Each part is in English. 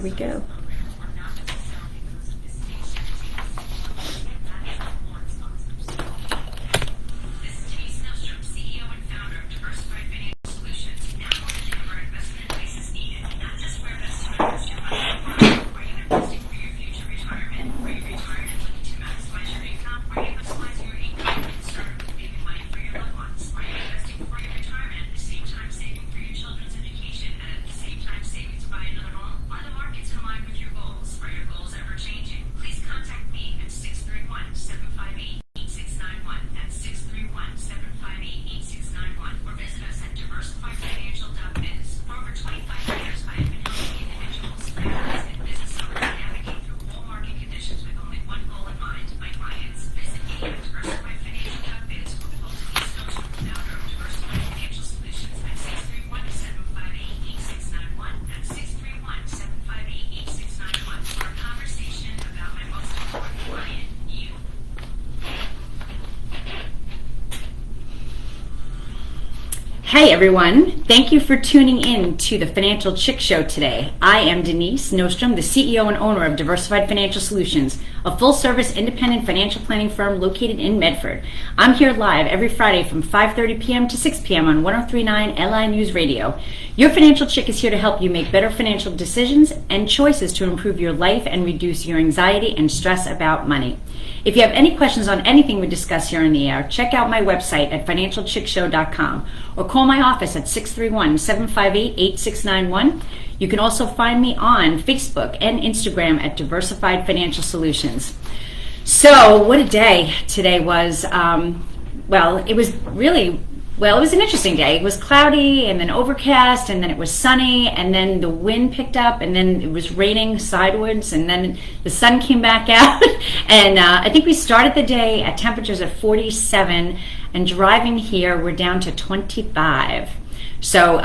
Here we go. Hey everyone, thank you for tuning in to the Financial Chick Show today. I am Denise Nostrom, the CEO and owner of Diversified Financial Solutions, a full-service independent financial planning firm located in Medford. I'm here live every Friday from 5:30 p.m. to 6 p.m. on 103.9 LI News Radio. Your Financial Chick is here to help you make better financial decisions and choices to improve your life and reduce your anxiety and stress about money. If you have any questions on anything we discuss here on the air, check out my website at financialchickshow.com or call my office at 631-758-8691. You can also find me on Facebook and Instagram at Diversified Financial Solutions. So what a day today was. It was an interesting day. It was cloudy and then overcast and then it was sunny and then the wind picked up and then it was raining sideways and then the sun came back out. And I think we started the day at temperatures at 47 and driving here we're down to 25. So,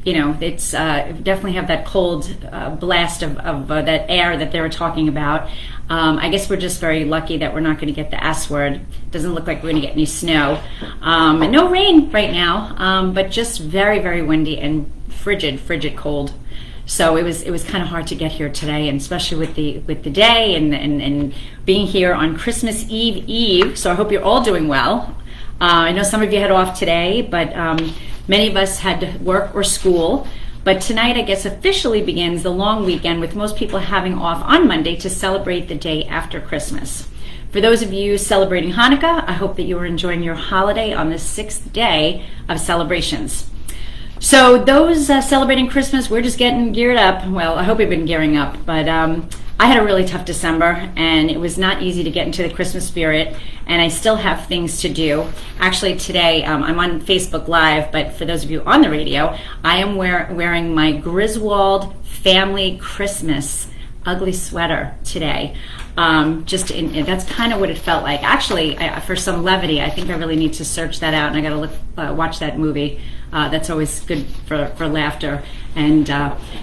it's definitely have that cold blast of that air that they were talking about. I guess we're just very lucky that we're not going to get the S word. Doesn't look like we're going to get any snow. And no rain right now, but just very, very windy and frigid cold. So it was kind of hard to get here today, and especially with the day and being here on Christmas Eve. So I hope you're all doing well. I know some of you had off today, but many of us had to work or school. But tonight, I guess, officially begins the long weekend with most people having off on Monday to celebrate the day after Christmas. For those of you celebrating Hanukkah, I hope that you are enjoying your holiday on the 6th day of celebrations. So those celebrating Christmas, we're just getting geared up. Well, I hope you've been gearing up, but I had a really tough December, and it was not easy to get into the Christmas spirit, and I still have things to do. Actually, today, I'm on Facebook Live, but for those of you on the radio, I am wearing my Griswold Family Christmas ugly sweater today. That's kind of what it felt like. Actually, for some levity, I think I really need to search that out, and I got to watch that movie. That's always good for laughter. And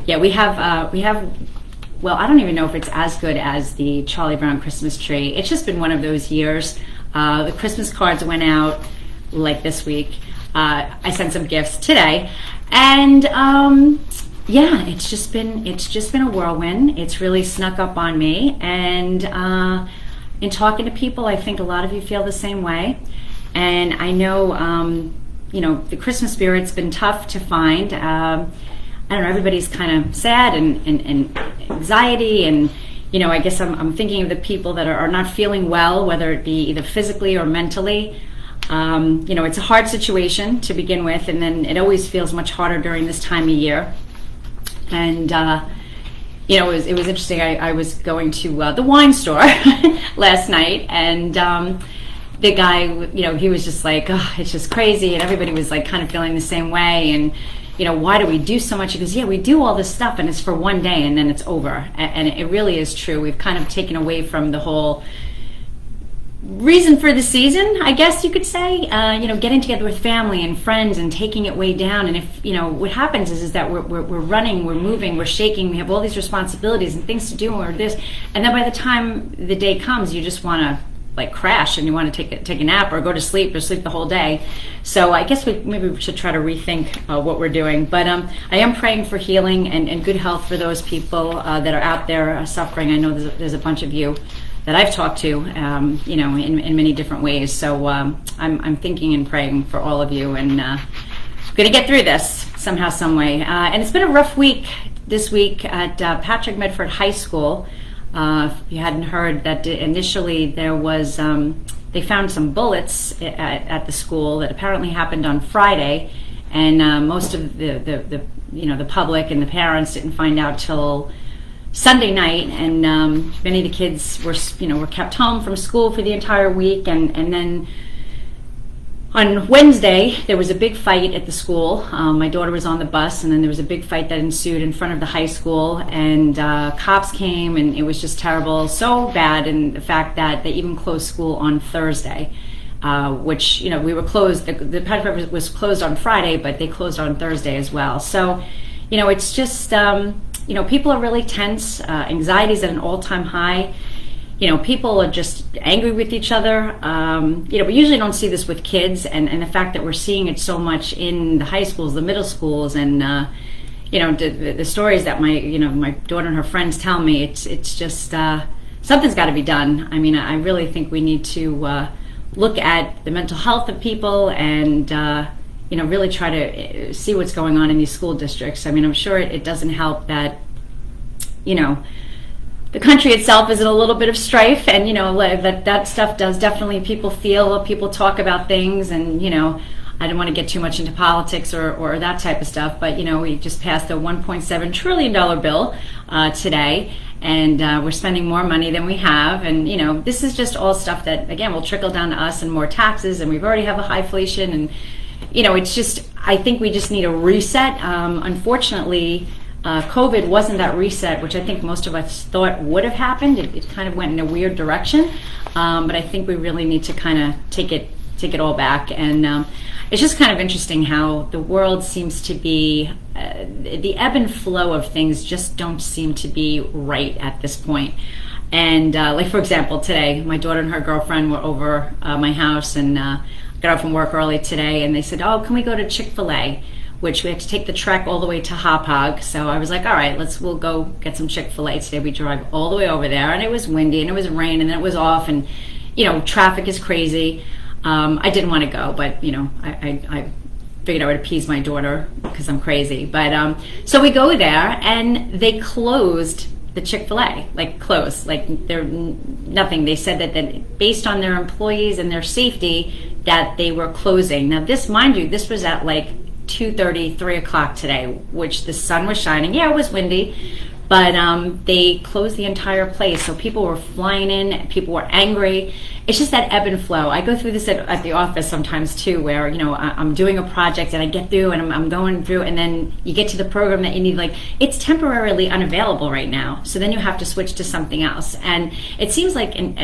we have. Well, I don't even know if it's as good as the Charlie Brown Christmas tree. It's just been one of those years. The Christmas cards went out like this week. I sent some gifts today, and it's just been a whirlwind. It's really snuck up on me, and in talking to people, I think a lot of you feel the same way. And I know, the Christmas spirit's been tough to find. I don't know, everybody's kind of sad and anxiety, and I guess I'm thinking of the people that are not feeling well, whether it be either physically or mentally. It's a hard situation to begin with, and then it always feels much harder during this time of year. And it was interesting. I was going to the wine store last night, and the guy, he was just like, oh, it's just crazy, and everybody was like kind of feeling the same way, and why do we do so much? He goes, yeah, we do all this stuff and it's for one day and then it's over. And it really is true. We've kind of taken away from the whole reason for the season, I guess you could say, getting together with family and friends and taking it way down. And if, what happens is that we're running, we're moving, we're shaking, we have all these responsibilities and things to do, and we're this. And then by the time the day comes, you just want to like crash and you want to take a nap or go to sleep or sleep the whole day. So I guess maybe we should try to rethink what we're doing. But I am praying for healing and good health for those people that are out there suffering. I know there's a bunch of you that I've talked to, in many different ways. So I'm thinking and praying for all of you, and going to get through this somehow, some way. And it's been a rough week this week at Patrick Medford High School. If you hadn't heard that initially there was, they found some bullets at the school that apparently happened on Friday, and most of the public and the parents didn't find out till Sunday night, and many of the kids were kept home from school for the entire week, and then on Wednesday, there was a big fight at the school. My daughter was on the bus, and then there was a big fight that ensued in front of the high school, and cops came, and it was just terrible, so bad, and the fact that they even closed school on Thursday, which, we were closed. The Patrick was closed on Friday, but they closed on Thursday as well. So, it's just, people are really tense. Anxiety's at an all-time high. People are just angry with each other. We usually don't see this with kids, and the fact that we're seeing it so much in the high schools, the middle schools, and the stories that my daughter and her friends tell me, it's just something's got to be done. I mean, I really think we need to look at the mental health of people and really try to see what's going on in these school districts. I mean, I'm sure it doesn't help that the country itself is in a little bit of strife, and that stuff does definitely, people talk about things, and I don't want to get too much into politics or that type of stuff, but we just passed a $1.7 trillion bill today, and we're spending more money than we have, and this is just all stuff that again will trickle down to us and more taxes, and we've already have a high inflation, and it's just, I think we just need a reset. Unfortunately, COVID wasn't that reset, which I think most of us thought would have happened. It kind of went in a weird direction, but I think we really need to kind of take it all back. And it's just kind of interesting how the world seems to be, the ebb and flow of things just don't seem to be right at this point. And like, for example, today, my daughter and her girlfriend were over my house, and got out from work early today, and they said, "Oh, can we go to Chick-fil-A?" Which we had to take the trek all the way to Hauppauge. So I was like, all right, we'll go get some Chick-fil-A today. We drive all the way over there, and it was windy, and it was rain, and then it was off, and traffic is crazy. I didn't want to go, but I figured I would appease my daughter because I'm crazy. But so we go there, and they closed the Chick-fil-A, they're nothing. They said that based on their employees and their safety, that they were closing. Now this, mind you, this was at 2:30, 3 o'clock today, which the sun was shining. Yeah, it was windy, but they closed the entire place. So people were flying in, people were angry. It's just that ebb and flow. I go through this at the office sometimes too, where I'm doing a project and I get through and I'm going through, and then you get to the program that you need, it's temporarily unavailable right now. So then you have to switch to something else. And it seems like in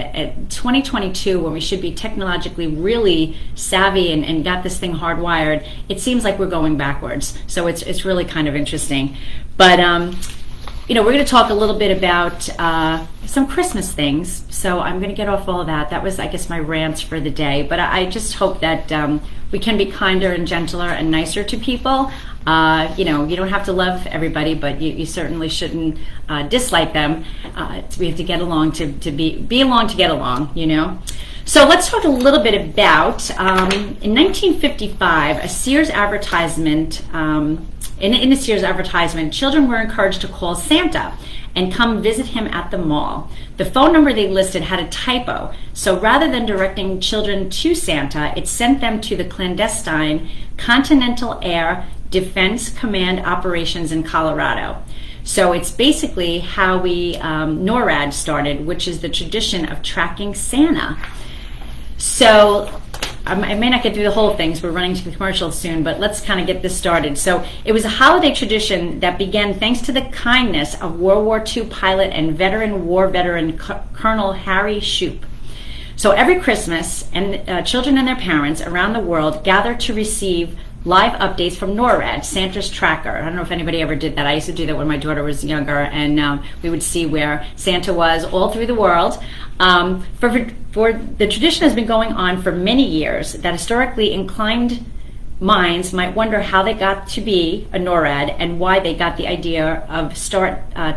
2022, when we should be technologically really savvy and got this thing hardwired, it seems like we're going backwards. So it's really kind of interesting. But we're going to talk a little bit about some Christmas things. So I'm going to get off all of that. That was, I guess, my rants for the day. But I just hope that we can be kinder and gentler and nicer to people. You don't have to love everybody, but you certainly shouldn't dislike them. We have to get along to be along to get along, So let's talk a little bit about, in 1955, a Sears advertisement, in the Sears advertisement, children were encouraged to call Santa and come visit him at the mall. The phone number they listed had a typo, so rather than directing children to Santa, it sent them to the clandestine Continental Air Defense Command operations in Colorado. So it's basically how NORAD started, which is the tradition of tracking Santa. So I may not get through the whole thing, so we're running to the commercials soon, but let's kind of get this started. So it was a holiday tradition that began thanks to the kindness of World War II pilot and war veteran Colonel Harry Shoup. So every Christmas, and children and their parents around the world gather to receive live updates from NORAD, Santa's Tracker. I don't know if anybody ever did that. I used to do that when my daughter was younger, and we would see where Santa was all through the world. For the tradition has been going on for many years that historically inclined minds might wonder how they got to be a NORAD and why they got the idea of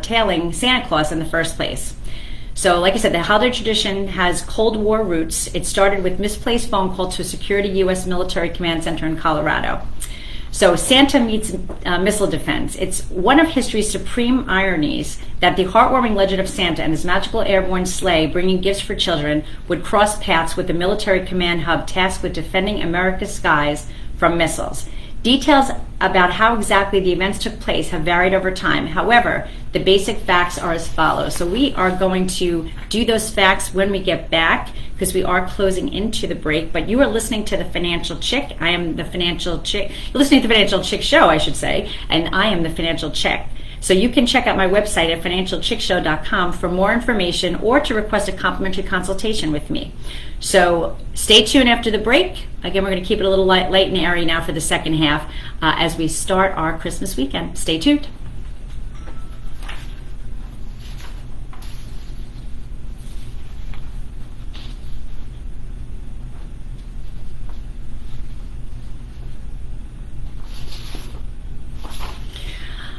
tailing Santa Claus in the first place. So like I said, the holiday tradition has Cold War roots. It started with misplaced phone call to a security U.S. military command center in Colorado. So Santa meets missile defense. It's one of history's supreme ironies that the heartwarming legend of Santa and his magical airborne sleigh bringing gifts for children would cross paths with the military command hub tasked with defending America's skies from missiles. Details about how exactly the events took place have varied over time. However, the basic facts are as follows. So we are going to do those facts when we get back because we are closing into the break. But you are listening to The Financial Chick. I am the Financial Chick. You're listening to The Financial Chick Show, I should say, and I am the Financial Chick. So you can check out my website at financialchickshow.com for more information or to request a complimentary consultation with me. So stay tuned after the break. Again, we're going to keep it a little light and airy now for the second half as we start our Christmas weekend. Stay tuned.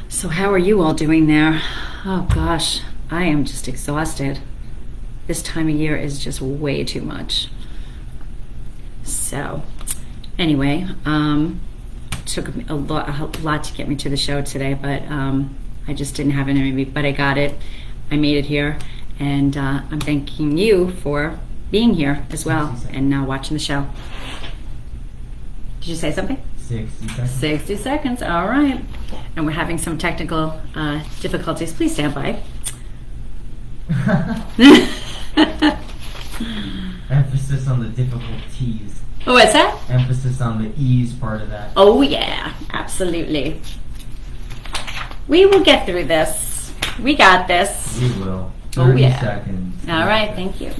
So how are you all doing there? Oh gosh, I am just exhausted. This time of year is just way too much. So anyway, took a lot to get me to the show today, but I just didn't have it in me, but I got it. I made it here, and I'm thanking you for being here as well and watching the show. Did you say something? 60 seconds. 60 seconds, all right. And we're having some technical difficulties. Please stand by. Emphasis on the difficult T's. What's that? Emphasis on the E's part of that. Oh yeah, absolutely. We will get through this. We got this. We will. 30 Oh yeah. seconds. All right, thank you.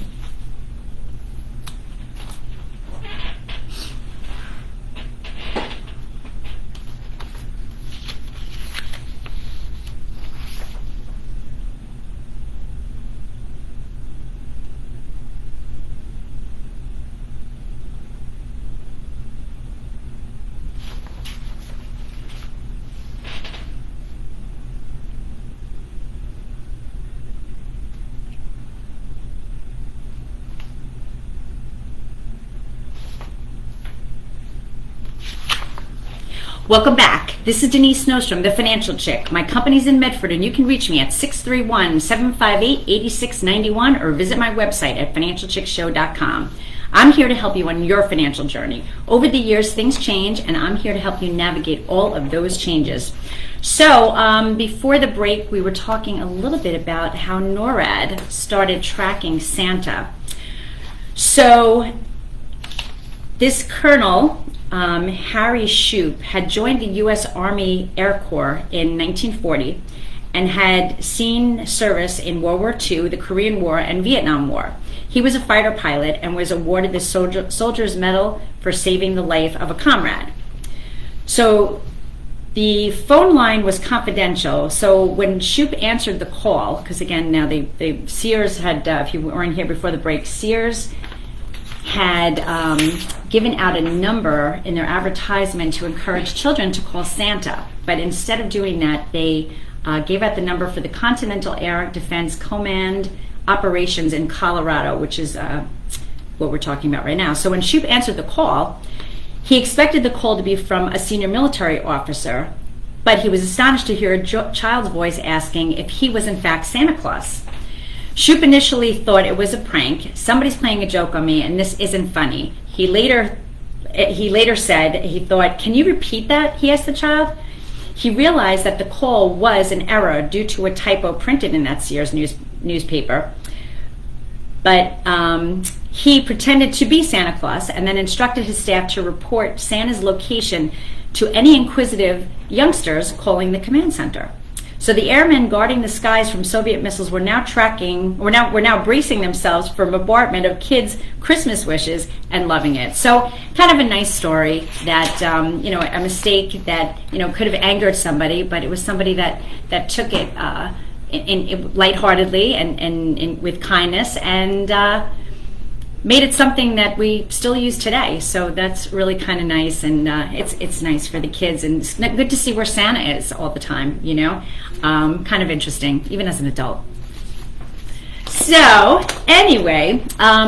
Welcome back. This is Denise Snowstrom, the Financial Chick. My company's in Medford, and you can reach me at 631-758-8691 or visit my website at financialchickshow.com. I'm here to help you on your financial journey. Over the years, things change, and I'm here to help you navigate all of those changes. So before the break, we were talking a little bit about how NORAD started tracking Santa. So this colonel, Harry Shoup, had joined the U.S. Army Air Corps in 1940 and had seen service in World War II, the Korean War, and Vietnam War. He was a fighter pilot and was awarded the Soldier's Medal for saving the life of a comrade. So the phone line was confidential. So when Shoup answered the call, because again, now Sears had, if you weren't here before the break, Sears had given out a number in their advertisement to encourage children to call Santa. But instead of doing that, they gave out the number for the Continental Air Defense Command Operations in Colorado, which is what we're talking about right now. So when Shoup answered the call, he expected the call to be from a senior military officer, but he was astonished to hear a child's voice asking if he was in fact Santa Claus. Shoup initially thought it was a prank. Somebody's playing a joke on me, and this isn't funny. He later said he thought, "Can you repeat that?" he asked the child. He realized that the call was an error due to a typo printed in that Sears newspaper. But he pretended to be Santa Claus and then instructed his staff to report Santa's location to any inquisitive youngsters calling the command center. So the airmen guarding the skies from Soviet missiles were now bracing themselves for bombardment of kids' Christmas wishes and loving it. So kind of a nice story that, a mistake that, could have angered somebody, but it was somebody that took it in lightheartedly and with kindness and made it something that we still use today. So that's really kind of nice, and it's nice for the kids, and it's good to see where Santa is all the time, kind of interesting, even as an adult. So anyway,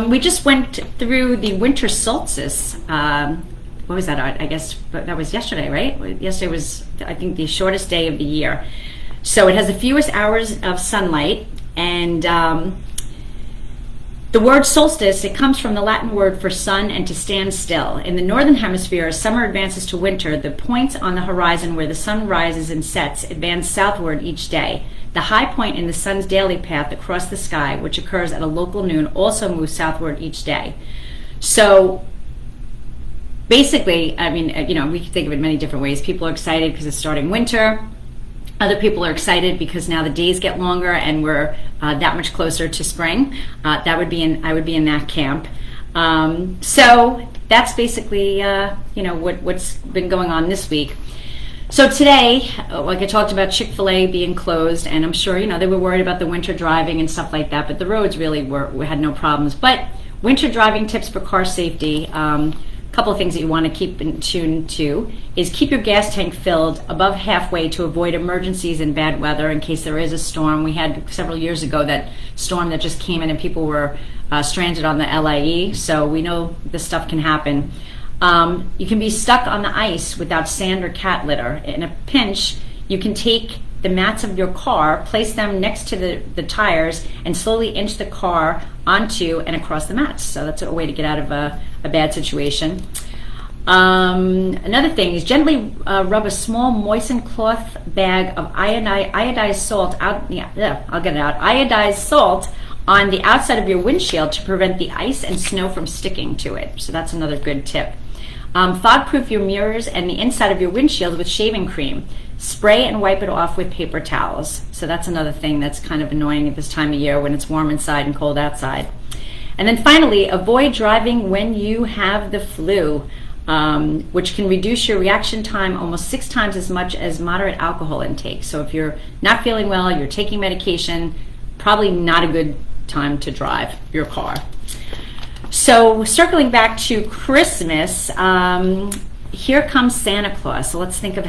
we just went through the winter solstice. What was that? I guess that was yesterday, right? Yesterday was, I think, the shortest day of the year. So it has the fewest hours of sunlight, and the word solstice, it comes from the Latin word for sun and to stand still. In the northern hemisphere, as summer advances to winter, the points on the horizon where the sun rises and sets advance southward each day. The high point in the sun's daily path across the sky, which occurs at a local noon, also moves southward each day. So basically, I mean, we can think of it many different ways. People are excited because it's starting winter. Other people are excited because now the days get longer and we're that much closer to spring. I would be in that camp. So that's basically what's been going on this week. So today, like I talked about Chick-fil-A being closed, and I'm sure they were worried about the winter driving and stuff like that, but the roads really we had no problems. But winter driving tips for car safety. Couple of things that you want to keep in tune to is keep your gas tank filled above halfway to avoid emergencies and bad weather in case there is a storm. We had several years ago that storm that just came in and people were stranded on the LIE, so we know this stuff can happen. You can be stuck on the ice without sand or cat litter. In a pinch, you can take the mats of your car, place them next to the tires, and slowly inch the car onto and across the mats. So that's a way to get out of a bad situation. Another thing is gently rub a small moistened cloth bag of iodized salt iodized salt on the outside of your windshield to prevent the ice and snow from sticking to it. So that's another good tip. Fog-proof your mirrors and the inside of your windshield with shaving cream. Spray and wipe it off with paper towels. So that's another thing that's kind of annoying at this time of year when it's warm inside and cold outside. And then finally, avoid driving when you have the flu, which can reduce your reaction time almost 6 times as much as moderate alcohol intake. So if you're not feeling well, you're taking medication, probably not a good time to drive your car. So circling back to Christmas, here comes Santa Claus. So let's think of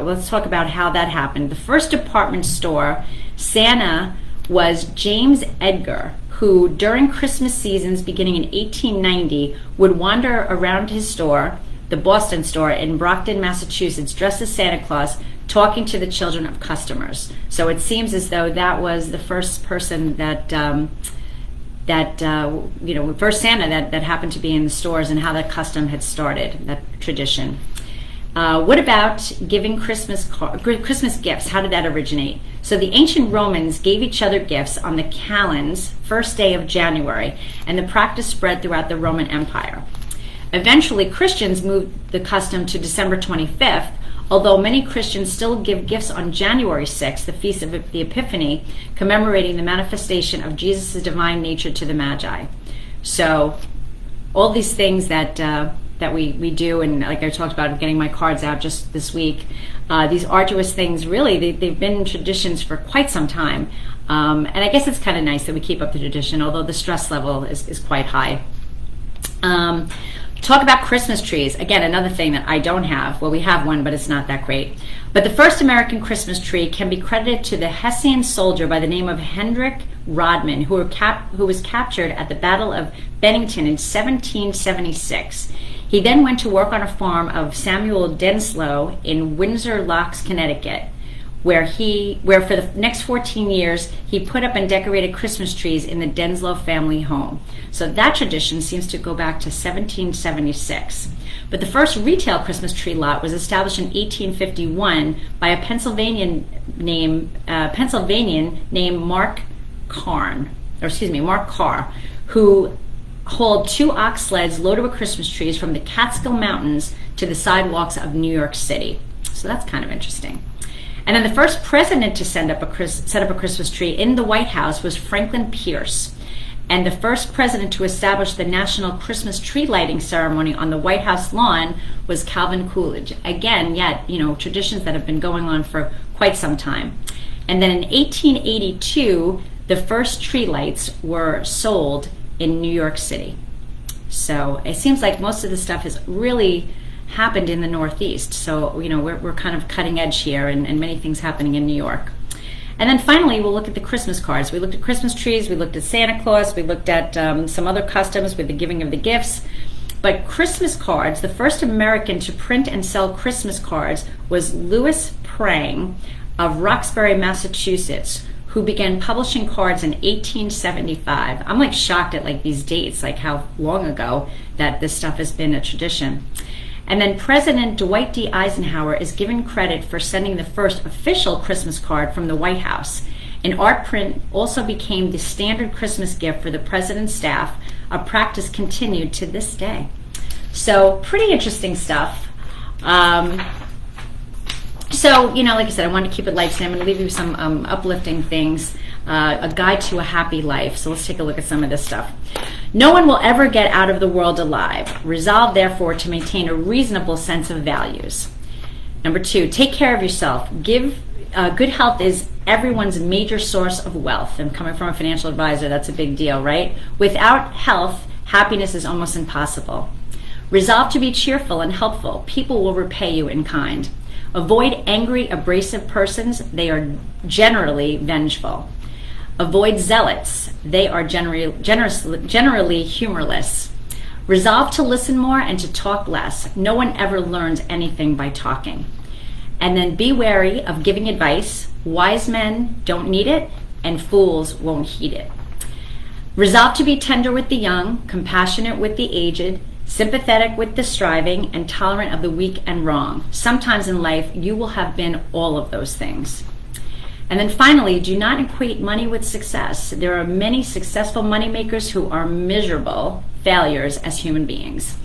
let's talk about how that happened. The first department store, Santa, was James Edgar, who during Christmas seasons beginning in 1890 would wander around his store, the Boston store in Brockton, Massachusetts, dressed as Santa Claus, talking to the children of customers. So it seems as though that was the first person first Santa that happened to be in the stores, and how that custom had started, that tradition. What about giving Christmas gifts? How did that originate? So the ancient Romans gave each other gifts on the calends, first day of January, and the practice spread throughout the Roman Empire. Eventually, Christians moved the custom to December 25th, although many Christians still give gifts on January 6th, the Feast of the Epiphany, commemorating the manifestation of Jesus' divine nature to the Magi. So all these things that we do, and like I talked about getting my cards out just this week, these arduous things, really, they've been traditions for quite some time. And I guess it's kind of nice that we keep up the tradition, although the stress level is quite high. Talk about Christmas trees. Again, another thing that I don't have. Well, we have one, but it's not that great. But the first American Christmas tree can be credited to the Hessian soldier by the name of Hendrik Rodman, who was captured at the Battle of Bennington in 1776. He then went to work on a farm of Samuel Denslow in Windsor Locks, Connecticut, where for the next 14 years he put up and decorated Christmas trees in the Denslow family home. So that tradition seems to go back to 1776. But the first retail Christmas tree lot was established in 1851 by a Pennsylvanian named Mark Carr, who hauled 2 ox sleds loaded with Christmas trees from the Catskill Mountains to the sidewalks of New York City. So that's kind of interesting. And then the first president to set up a Christmas tree in the White House was Franklin Pierce. And the first president to establish the national Christmas tree lighting ceremony on the White House lawn was Calvin Coolidge. Again, yet, traditions that have been going on for quite some time. And then in 1882, the first tree lights were sold in New York City. So it seems like most of this stuff has really happened in the Northeast. So, we're kind of cutting edge here, and many things happening in New York. And then finally, we'll look at the Christmas cards. We looked at Christmas trees, we looked at Santa Claus, we looked at some other customs with the giving of the gifts. But Christmas cards, the first American to print and sell Christmas cards was Louis Prang of Roxbury, Massachusetts, who began publishing cards in 1875. I'm shocked at these dates, how long ago that this stuff has been a tradition. And then President Dwight D. Eisenhower is given credit for sending the first official Christmas card from the White House. And art print also became the standard Christmas gift for the president's staff, a practice continued to this day. So pretty interesting stuff. So, like I said, I want to keep it light today. I'm going to leave you with some uplifting things, a guide to a happy life. So let's take a look at some of this stuff. No one will ever get out of the world alive. Resolve, therefore, to maintain a reasonable sense of values. Number 2, take care of yourself. Good health is everyone's major source of wealth. And coming from a financial advisor, that's a big deal, right? Without health, happiness is almost impossible. Resolve to be cheerful and helpful. People will repay you in kind. Avoid angry, abrasive persons. They are generally vengeful. Avoid zealots. They are generally humorless. Resolve to listen more and to talk less. No one ever learns anything by talking. And then be wary of giving advice. Wise men don't need it, and fools won't heed it. Resolve to be tender with the young, compassionate with the aged, sympathetic with the striving, and tolerant of the weak and wrong. Sometimes in life, you will have been all of those things. And then finally, do not equate money with success. There are many successful moneymakers who are miserable failures as human beings.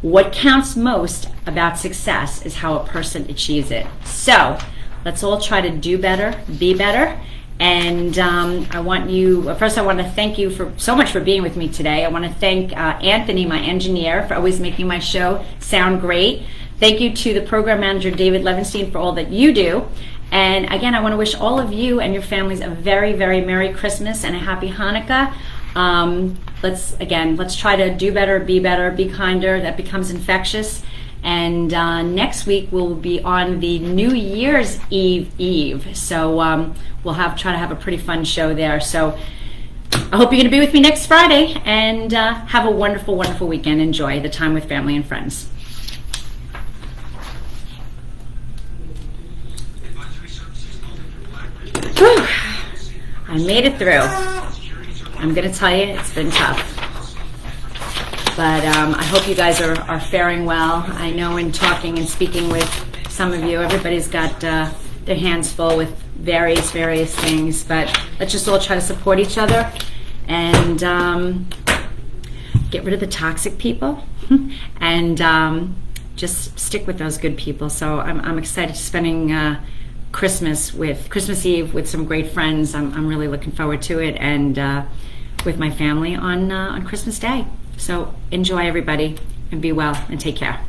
What counts most about success is how a person achieves it. So let's all try to do better, be better. And I want to thank you so much for being with me today. I want to thank Anthony, my engineer, for always making my show sound great. Thank you to the program manager, David Levenstein, for all that you do. And again, I want to wish all of you and your families a very, very Merry Christmas and a Happy Hanukkah. Let's try to do better, be kinder. That becomes infectious. And next week we'll be on the New Year's Eve. So we'll try to have a pretty fun show there. So I hope you're going to be with me next Friday, and have a wonderful, wonderful weekend. Enjoy the time with family and friends. Whew. I made it through. I'm going to tell you, it's been tough. But I hope you guys are faring well. I know in talking and speaking with some of you, everybody's got their hands full with various things. But let's just all try to support each other and get rid of the toxic people and just stick with those good people. So I'm excited to spending Christmas Eve with some great friends. I'm really looking forward to it, and with my family on Christmas Day. So enjoy, everybody, and be well, and take care.